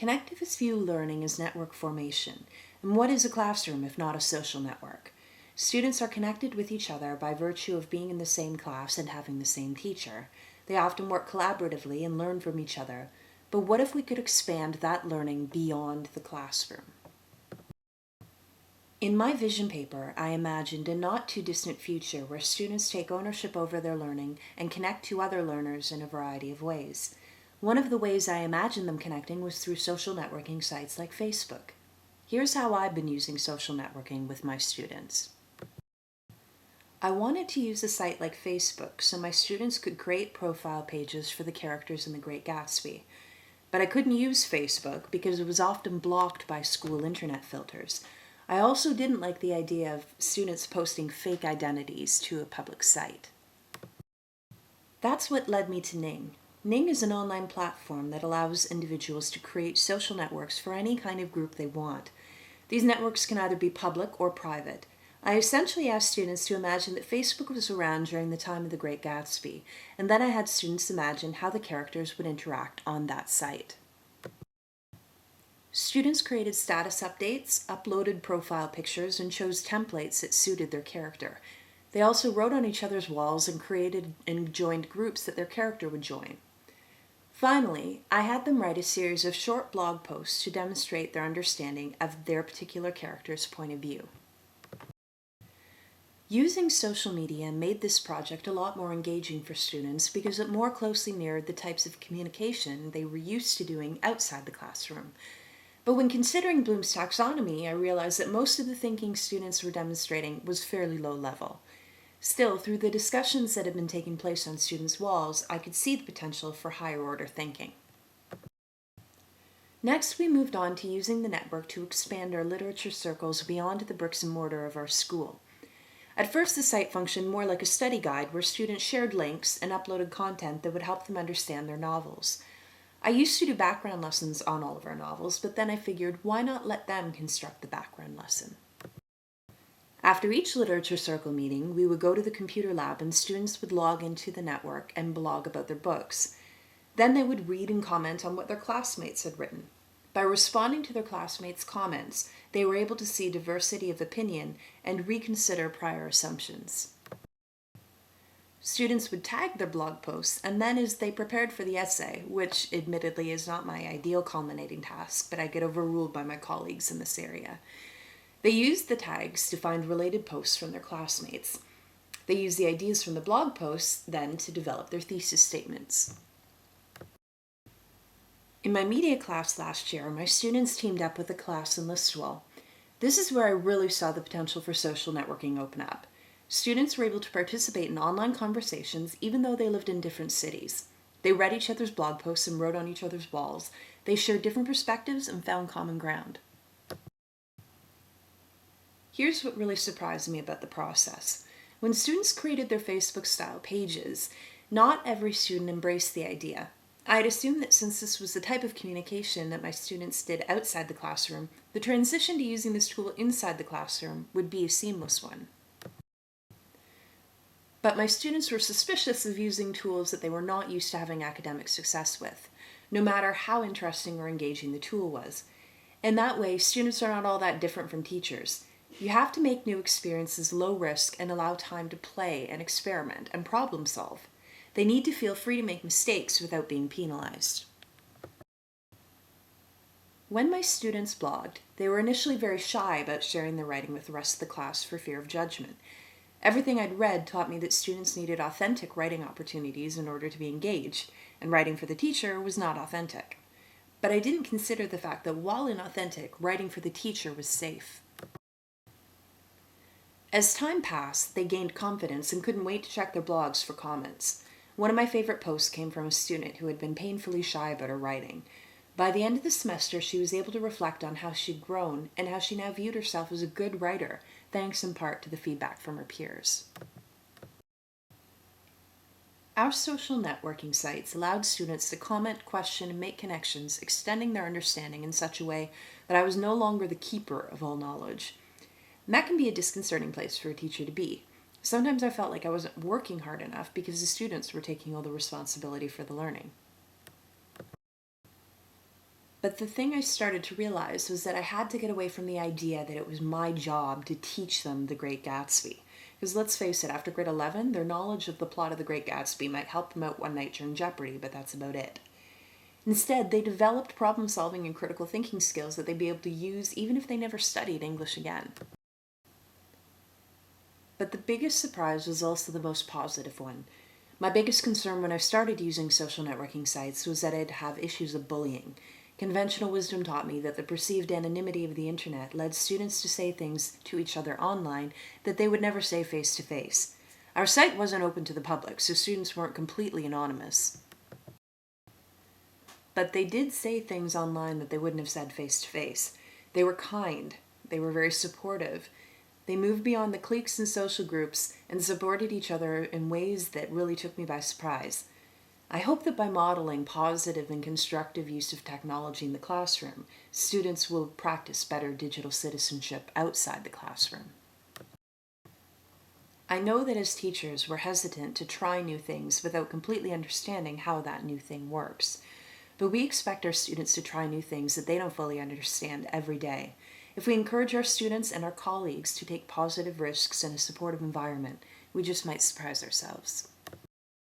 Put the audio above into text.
Connectivists view learning as network formation, and what is a classroom if not a social network? Students are connected with each other by virtue of being in the same class and having the same teacher. They often work collaboratively and learn from each other. But what if we could expand that learning beyond the classroom? In my vision paper, I imagined a not too distant future where students take ownership over their learning and connect to other learners in a variety of ways. One of the ways I imagined them connecting was through social networking sites like Facebook. Here's how I've been using social networking with my students. I wanted to use a site like Facebook so my students could create profile pages for the characters in The Great Gatsby. But I couldn't use Facebook because it was often blocked by school internet filters. I also didn't like the idea of students posting fake identities to a public site. That's what led me to Ning. Ning is an online platform that allows individuals to create social networks for any kind of group they want. These networks can either be public or private. I essentially asked students to imagine that Facebook was around during the time of The Great Gatsby, and then I had students imagine how the characters would interact on that site. Students created status updates, uploaded profile pictures, and chose templates that suited their character. They also wrote on each other's walls and created and joined groups that their character would join. Finally, I had them write a series of short blog posts to demonstrate their understanding of their particular character's point of view. Using social media made this project a lot more engaging for students because it more closely mirrored the types of communication they were used to doing outside the classroom. But when considering Bloom's taxonomy, I realized that most of the thinking students were demonstrating was fairly low level. Still, through the discussions that had been taking place on students' walls, I could see the potential for higher order thinking. Next, we moved on to using the network to expand our literature circles beyond the bricks and mortar of our school. At first, the site functioned more like a study guide where students shared links and uploaded content that would help them understand their novels. I used to do background lessons on all of our novels, but then I figured, why not let them construct the background lesson? After each literature circle meeting, we would go to the computer lab and students would log into the network and blog about their books. Then they would read and comment on what their classmates had written. By responding to their classmates' comments, they were able to see diversity of opinion and reconsider prior assumptions. Students would tag their blog posts, and then as they prepared for the essay, which admittedly is not my ideal culminating task, but I get overruled by my colleagues in this area, they used the tags to find related posts from their classmates. They used the ideas from the blog posts then to develop their thesis statements. In my media class last year, my students teamed up with a class in Listowel. This is where I really saw the potential for social networking open up. Students were able to participate in online conversations even though they lived in different cities. They read each other's blog posts and wrote on each other's walls. They shared different perspectives and found common ground. Here's what really surprised me about the process. When students created their Facebook-style pages, not every student embraced the idea. I had assumed that since this was the type of communication that my students did outside the classroom, the transition to using this tool inside the classroom would be a seamless one. But my students were suspicious of using tools that they were not used to having academic success with, no matter how interesting or engaging the tool was. In that way, students are not all that different from teachers. You have to make new experiences low risk and allow time to play and experiment and problem solve. They need to feel free to make mistakes without being penalized. When my students blogged, they were initially very shy about sharing their writing with the rest of the class for fear of judgment. Everything I'd read taught me that students needed authentic writing opportunities in order to be engaged, and writing for the teacher was not authentic. But I didn't consider the fact that while inauthentic, writing for the teacher was safe. As time passed, they gained confidence and couldn't wait to check their blogs for comments. One of my favorite posts came from a student who had been painfully shy about her writing. By the end of the semester, she was able to reflect on how she'd grown and how she now viewed herself as a good writer, thanks in part to the feedback from her peers. Our social networking sites allowed students to comment, question, and make connections, extending their understanding in such a way that I was no longer the keeper of all knowledge. And that can be a disconcerting place for a teacher to be. Sometimes I felt like I wasn't working hard enough because the students were taking all the responsibility for the learning. But the thing I started to realize was that I had to get away from the idea that it was my job to teach them The Great Gatsby. Because let's face it, after grade 11, their knowledge of the plot of The Great Gatsby might help them out one night during Jeopardy, but that's about it. Instead, they developed problem solving and critical thinking skills that they'd be able to use even if they never studied English again. But the biggest surprise was also the most positive one. My biggest concern when I started using social networking sites was that I'd have issues of bullying. Conventional wisdom taught me that the perceived anonymity of the internet led students to say things to each other online that they would never say face to face. Our site wasn't open to the public, so students weren't completely anonymous. But they did say things online that they wouldn't have said face to face. They were kind. They were very supportive. They moved beyond the cliques and social groups and supported each other in ways that really took me by surprise. I hope that by modeling positive and constructive use of technology in the classroom, students will practice better digital citizenship outside the classroom. I know that as teachers, we're hesitant to try new things without completely understanding how that new thing works. But we expect our students to try new things that they don't fully understand every day. If we encourage our students and our colleagues to take positive risks in a supportive environment, we just might surprise ourselves.